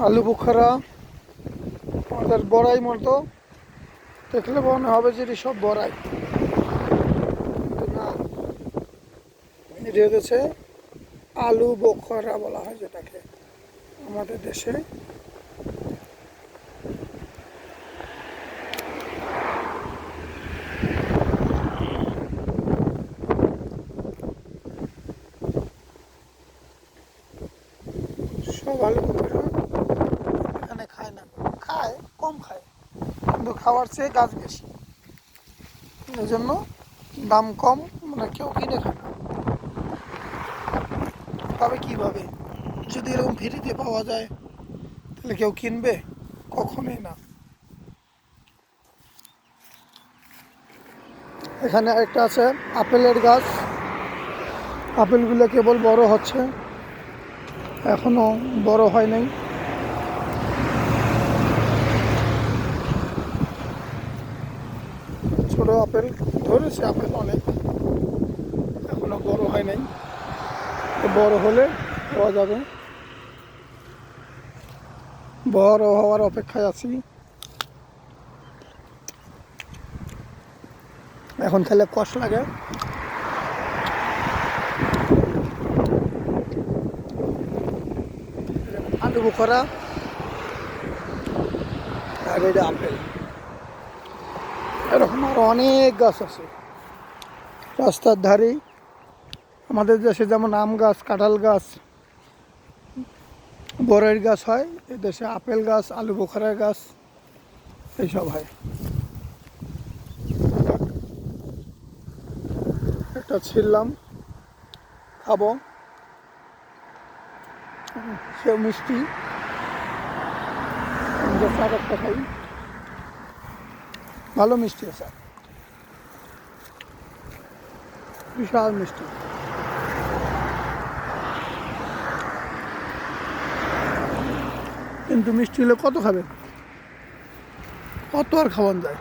আলু বোখারা আমাদের বড়াই মতো দেখলে মনে হবে যে এটি সব বড়াই, কিন্তু না, এটি হচ্ছে আলু বোখারা বলা হয় যেটাকে আমাদের দেশে। সব আলু বোখারা এখানে খায় না, খায় কম খায়, কিন্তু খাওয়ার চেয়ে গাছ বেশি, এই জন্য দাম কম, মানে কেউ কিনে খায় না। তবে কিভাবে, যদি এরকম ফ্রিতে পাওয়া যায় তাহলে কেউ কিনবে? কখনোই না। এখানে একটা আছে আপেলের গাছ, আপেলগুলো কেবল বড় হচ্ছে, এখনো বড় হয় নাই। ছোট আপেল ধরেছে, আপেল অনেক, এখনো বড় হয় নাই, বড় হলে পাওয়া যাবে। বড় হওয়ার অপেক্ষায় আছি। এখন খেলে কষ লাগে। আলু বোখরা আর এটা আপেল, এরকম আরো অনেক গাছ আছে রাস্তার ধারে। আমাদের দেশে যেমন আম গাছ, কাঁঠাল গাছ, বড়ের গাছ হয়, এদেশে আপেল গাছ, আলু বোখারার গাছ এইসব হয়। একটা ছিললাম, খাবো, সেও মিষ্টি, স্যার একটা খাই, ভালো মিষ্টি আছে, বিশাল মিষ্টি। কিন্তু মিষ্টি হলে কত খাবে, কত আর খাওয়ান যায়।